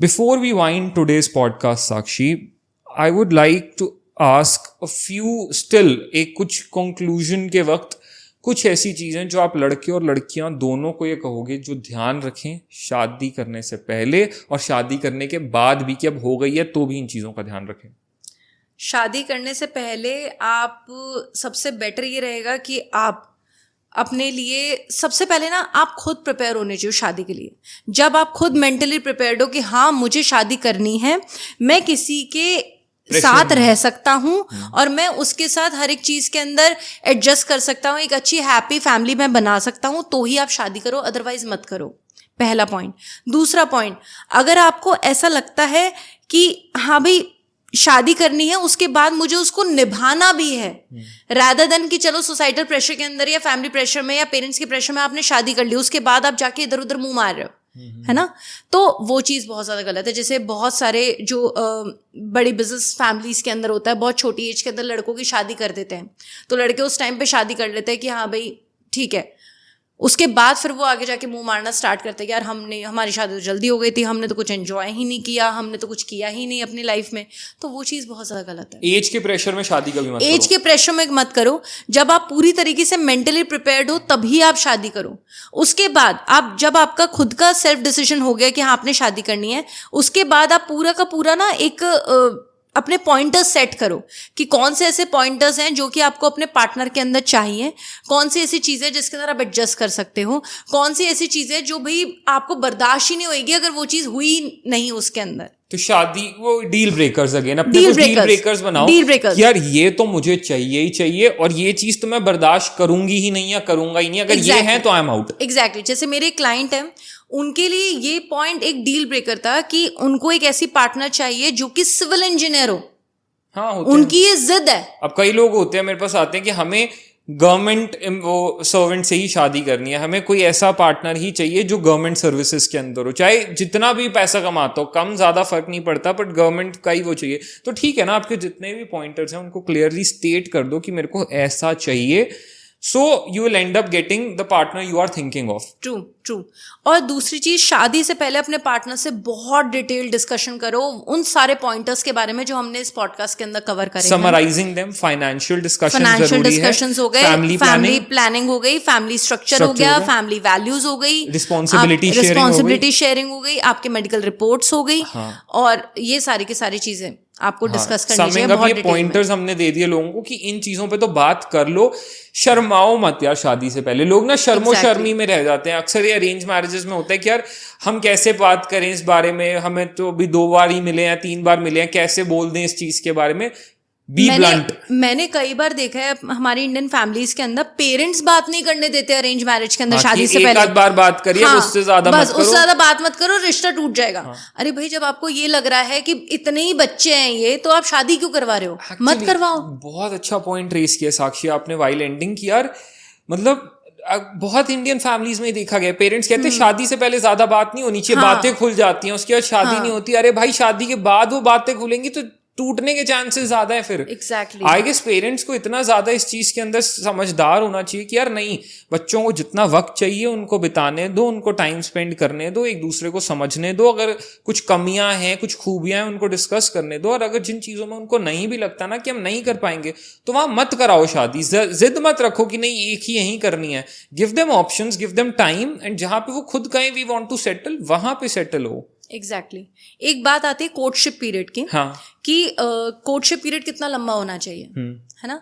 Before we wind today's podcast, Sakshi, I would like to ask a few still एक कुछ conclusion के वक्त कुछ ऐसी चीजें जो आप लड़के और लड़कियां दोनों को ये कहोगे जो ध्यान रखें शादी करने से पहले और शादी करने के बाद भी, कि अब हो गई है तो भी इन चीजों का ध्यान रखें। शादी करने से पहले आप सबसे बेटर ये रहेगा कि आप अपने लिए सबसे पहले ना आप खुद प्रिपेयर होने चाहिए शादी के लिए। जब आप खुद मेंटली प्रिपेयर्ड हो कि हाँ मुझे शादी करनी है, मैं किसी के साथ रह सकता हूँ और मैं उसके साथ हर एक चीज़ के अंदर एडजस्ट कर सकता हूँ, एक अच्छी हैप्पी फैमिली मैं बना सकता हूँ, तो ही आप शादी करो, अदरवाइज मत करो। पहला पॉइंट। दूसरा पॉइंट, अगर आपको ऐसा लगता है कि हाँ भाई शादी करनी है, उसके बाद मुझे उसको निभाना भी है, रादर देन कि चलो सोसाइटल प्रेशर के अंदर या फैमिली प्रेशर में या पेरेंट्स के प्रेशर में आपने शादी कर ली, उसके बाद आप जाके इधर उधर मुंह मार रहे हो, है ना, तो वो चीज़ बहुत ज़्यादा गलत है। जैसे बहुत सारे जो बड़ी बिजनेस फैमिलीज के अंदर होता है, बहुत छोटी एज के अंदर लड़कों की शादी कर देते हैं, तो लड़के उस टाइम पे शादी कर लेते हैं कि हाँ भाई ठीक है, उसके बाद फिर वो आगे जाके मुंह मारना स्टार्ट करते हैं, यार हमारी शादी तो जल्दी हो गई थी, हमने तो कुछ एंजॉय ही नहीं किया, हमने तो कुछ किया ही नहीं अपनी लाइफ में। तो वो चीज़ बहुत ज़्यादा गलत है। एज के प्रेशर में शादी कभी मत करो। एज के प्रेशर में मत करो। जब आप पूरी तरीके से मेंटली प्रिपेयर्ड हो तभी आप शादी करो। उसके बाद आप जब आपका खुद का सेल्फ डिसीजन हो गया कि हाँ आपने शादी करनी है, उसके बाद आप पूरा का पूरा ना एक अपने पॉइंटर्स सेट करो कि कौन से ऐसे पॉइंटर्स हैं जो कि आपको अपने पार्टनर के अंदर चाहिए, कौन सी ऐसी चीज़ें जिसके अंदर आप एडजस्ट कर सकते हो, कौन सी ऐसी चीज़ें जो भाई आपको बर्दाश्त ही नहीं होगी अगर वो चीज़ हुई नहीं उसके अंदर। तो शादी वो डील ब्रेकर्स अगेन, अपने कुछ डील ब्रेकर्स बनाओ। डील ब्रेकर्स, यार ये तो मुझे चाहिए ही चाहिए और ये चीज तो मैं बर्दाश्त करूंगी ही नहीं या करूंगा ही नहीं, अगर ये है तो आई एम आउट। एग्जैक्टली। जैसे मेरे क्लाइंट हैं, उनके लिए ये पॉइंट एक डील ब्रेकर था कि उनको एक ऐसी पार्टनर चाहिए जो कि सिविल इंजीनियर हो। हाँ, उनकी ये जिद है। अब कई लोग होते हैं मेरे पास आते हैं कि हमें गवर्नमेंट वो सर्वेंट से ही शादी करनी है, हमें कोई ऐसा पार्टनर ही चाहिए जो गवर्नमेंट सर्विसेज के अंदर हो, चाहे जितना भी पैसा कमाता हो, कम ज्यादा फर्क नहीं पड़ता, बट गवर्नमेंट का ही वो चाहिए। तो ठीक है ना, आपके जितने भी पॉइंटर्स हैं उनको क्लियरली स्टेट कर दो कि मेरे को ऐसा चाहिए, so you will end up getting the partner you are thinking of. True. और दूसरी चीज, शादी से पहले अपने पार्टनर से बहुत डिटेल डिस्कशन करो उन सारे पॉइंटर्स के बारे में जो हमने इस पॉडकास्ट के अंदर कवर करे। समराइजिंग देम, फाइनेंशियल डिस्कशंस हो गए, फैमिली प्लानिंग हो गई, फैमिली स्ट्रक्चर हो गया, फैमिली वैल्यूज हो गई, रिस्पॉन्सिबिलिटी शेयरिंग हो गई, आपके मेडिकल रिपोर्ट्स हो गई, और ये सारी की सारी चीजें आपको डिस्कस करनी चाहिए बहुत डिटेल में। पॉइंटर्स हमने दे दिए लोगों को कि इन चीजों पे तो बात कर लो, शर्माओ मत यार शादी से पहले। लोग ना शर्मी में रह जाते हैं। अक्सर ये अरेंज मैरिजेस में होता है कि यार हम कैसे बात करें इस बारे में, हमें तो अभी 2 बार ही मिले हैं, 3 बार मिले हैं, कैसे बोल दें इस चीज के बारे में। मैंने कई बार देखा है हमारी इंडियन फैमिलीज के अंदर, पेरेंट्स बात नहीं करने देते अरेंज मैरिज के अंदर। शादी से पहले एक बार बात करिए, उससे ज्यादा मत करो, उससे ज्यादा बात मत करो, रिश्ता टूट जाएगा। अरे भाई, जब आपको ये लग रहा है कि इतने ही बच्चे हैं ये, तो आप शादी क्यों करवा रहे हो? मत करवाओ। बहुत अच्छा पॉइंट रेस किया साक्षी आपने वाइल एंडिंग की। यार मतलब बहुत इंडियन फैमिलीज में देखा गया, पेरेंट्स कहते हैं शादी से पहले ज्यादा बात नहीं होनी चाहिए, बातें खुल जाती हैं, उसके बाद शादी नहीं होती। अरे भाई, शादी के बाद वो बातें खुलेंगी तो टूटने के चांसेस ज्यादा है फिर। एग्जैक्टली। आई गेस पेरेंट्स को इतना ज्यादा इस चीज के अंदर समझदार होना चाहिए कि यार नहीं, बच्चों को जितना वक्त चाहिए उनको बिताने दो, उनको टाइम स्पेंड करने दो, एक दूसरे को समझने दो, अगर कुछ कमियां हैं, कुछ खूबियां हैं, उनको डिस्कस करने दो, और अगर जिन चीजों में उनको नहीं भी लगता ना कि हम नहीं कर पाएंगे, तो वहां मत कराओ शादी। जिद मत रखो कि नहीं एक ही यही करनी है। Give them options, give them time, and जहां पे वो खुद कहें वी वांट टू सेटल, वहां पे सेटल हो। एग्जैक्टली। एक बात आती है कोर्टशिप पीरियड की। हाँ। कि कोर्टशिप पीरियड कितना लंबा होना चाहिए, है ना।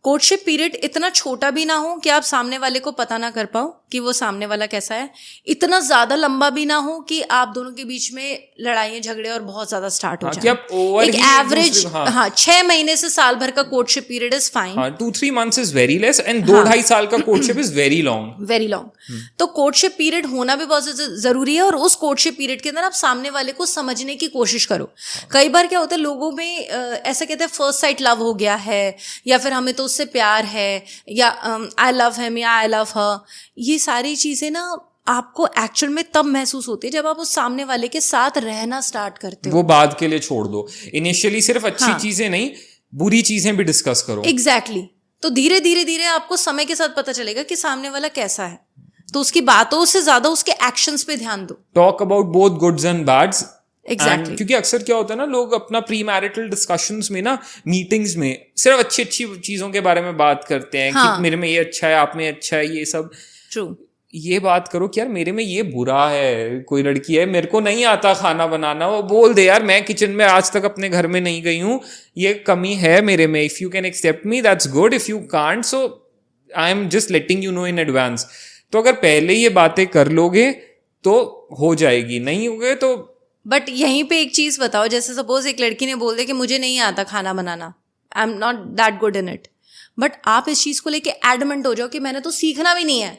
कोर्टशिप पीरियड इतना छोटा भी ना हो कि आप सामने वाले को पता ना कर पाओ कि वो सामने वाला कैसा है, इतना ज्यादा लंबा भी ना हो कि आप दोनों के बीच में लड़ाइयाँ झगड़े और बहुत ज्यादा स्टार्ट हो जाए। एक एवरेज 6 महीने से साल भर का courtship period is fine. 2-3 months is very less, and 2-2.5 साल का कोर्टशिप इज वेरी लॉन्ग। तो कोर्टशिप पीरियड होना भी बहुत जरूरी है, और उस कोर्टशिप पीरियड के अंदर आप सामने वाले को समझने की कोशिश करो। कई बार क्या होता है, लोगों में ऐसा कहते हैं फर्स्ट साइट लव हो गया है, या फिर हमें तो उससे प्यार है, या आई लव हिम या आई लव हर। ये सारी चीजें ना आपको एक्चुअल में तब महसूस होती है जब आप उस सामने वाले के साथ रहना स्टार्ट करते हो। वो बाद के लिए छोड़ दो, इनिशियली सिर्फ अच्छी चीजें नहीं, बुरी चीजें भी डिस्कस करो। एग्जैक्टली। तो धीरे धीरे आपको समय के साथ पता चलेगा कि सामने वाला कैसा है, तो उसकी बातों से ज्यादा उसके एक्शंस पे ध्यान दो। Talk about both goods and bads, Exactly. क्योंकि अक्सर क्या होता है ना, लोग अपना प्री मैरिटल डिस्कशंस में ना, मीटिंग्स में सिर्फ अच्छी अच्छी चीजों के बारे में बात करते हैं हाँ. कि मेरे में ये अच्छा है, आप में अच्छा है, ये सब. True. ये बात करो कि यार मेरे में ये बुरा है. कोई लड़की है, मेरे को नहीं आता खाना बनाना, वो बोल दे यार मैं किचन में आज तक अपने घर में नहीं गई हूँ, ये कमी है मेरे में. If you can accept me that's good, if you can't so I am just letting you know in advance. तो अगर पहले ये बातें कर लोगे तो हो जाएगी, नहीं होगे तो. बट यहीं पे एक चीज बताओ, जैसे सपोज एक लड़की ने बोल दिया कि मुझे नहीं आता खाना बनाना, I am not that good in it, but आप इस चीज को लेके एडमेंट हो जाओ कि मैंने तो सीखना भी नहीं है,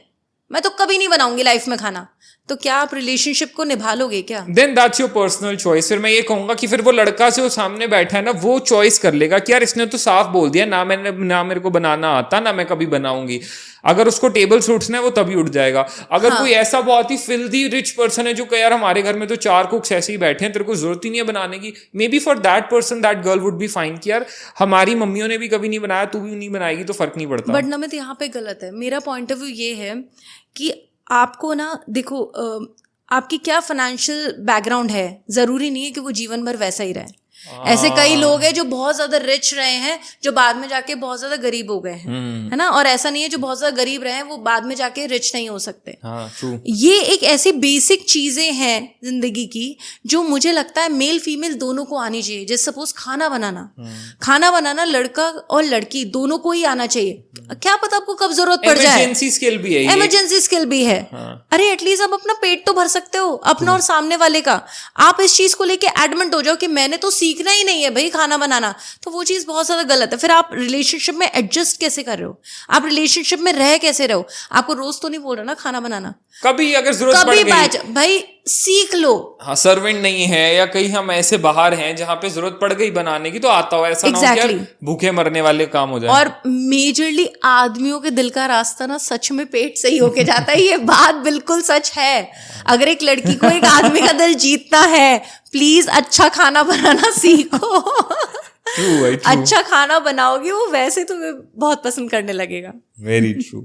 मैं तो कभी नहीं बनाऊंगी लाइफ में खाना, तो क्या आप रिलेशनशिप को निभा लोगे क्या? Then that's your personal choice. फिर मैं ये कहूंगा कि फिर वो लड़का जो सामने बैठा है ना, वो चॉइस कर लेगा कि यार इसने तो साफ बोल दिया ना मेरे को बनाना आता, ना मैं कभी बनाऊंगी. अगर उसको टेबल से उठना है वो तभी उठ जाएगा. अगर कोई ऐसा बहुत ही फिल्दी रिच पर्सन है जो कहे यार हमारे घर में तो 4 कुक्स ऐसे ही बैठे हैं, तेरे को जरूरत ही नहीं है बनाने की, may be for that person that girl would be fine कि यार हमारी मम्मियों ने भी कभी नहीं बनाया, तू भी नहीं बनाएगी तो फर्क नहीं पड़ता. बट नमित यहाँ पे गलत है. मेरा पॉइंट ऑफ व्यू ये है कि आपको ना देखो, आपकी क्या फाइनेंशियल बैकग्राउंड है, जरूरी नहीं है कि वो जीवन भर वैसा ही रहे. ऐसे कई लोग हैं जो बहुत ज्यादा रिच रहे हैं, जो बाद में जाके बहुत ज्यादा गरीब हो गए हैं, है ना. और ऐसा नहीं है जो बहुत ज्यादा गरीब रहे हैं वो बाद में जाके रिच नहीं हो सकते. हाँ, true. ये एक ऐसी बेसिक चीजें हैं जिंदगी की जो मुझे लगता है मेल फीमेल दोनों को आनी चाहिए. जैसे सपोज खाना बनाना लड़का और लड़की दोनों को ही आना चाहिए. क्या पता आपको कब जरूरत पड़ जाए. इमरजेंसी स्किल भी है, इमरजेंसी स्किल भी है. अरे एटलीस्ट आप अपना पेट तो भर सकते हो, अपना और सामने वाले का. आप इस चीज को लेके एडमेंट हो जाओ कि मैंने तो सीखना ही नहीं है भाई खाना बनाना, तो वो चीज बहुत ज्यादा गलत है. फिर आप रिलेशनशिप में एडजस्ट कैसे कर रहे हो, आप रिलेशनशिप में रह कैसे रहो. आपको रोज तो नहीं बोल रहा ना खाना बनाना, कभी अगर जरूरत पड़ गई भाई सीख लो. हाँ, सर्वेंट नहीं है या कहीं हम ऐसे बाहर हैं जहां पे जरूरत पड़ गई बनाने की तो आता हो, ऐसा ना हो कि यार भूखे मरने वाले काम हो जाए. और मेजरली आदमियों के दिल का रास्ता ना सच में पेट सही होके जाता है. ये बात बिल्कुल सच है. अगर एक लड़की को एक आदमी का दिल जीतना है, प्लीज अच्छा खाना बनाना सीखो. True. अच्छा खाना बनाओगी वो वैसे तुम्हें बहुत पसंद करने लगेगा. Very true.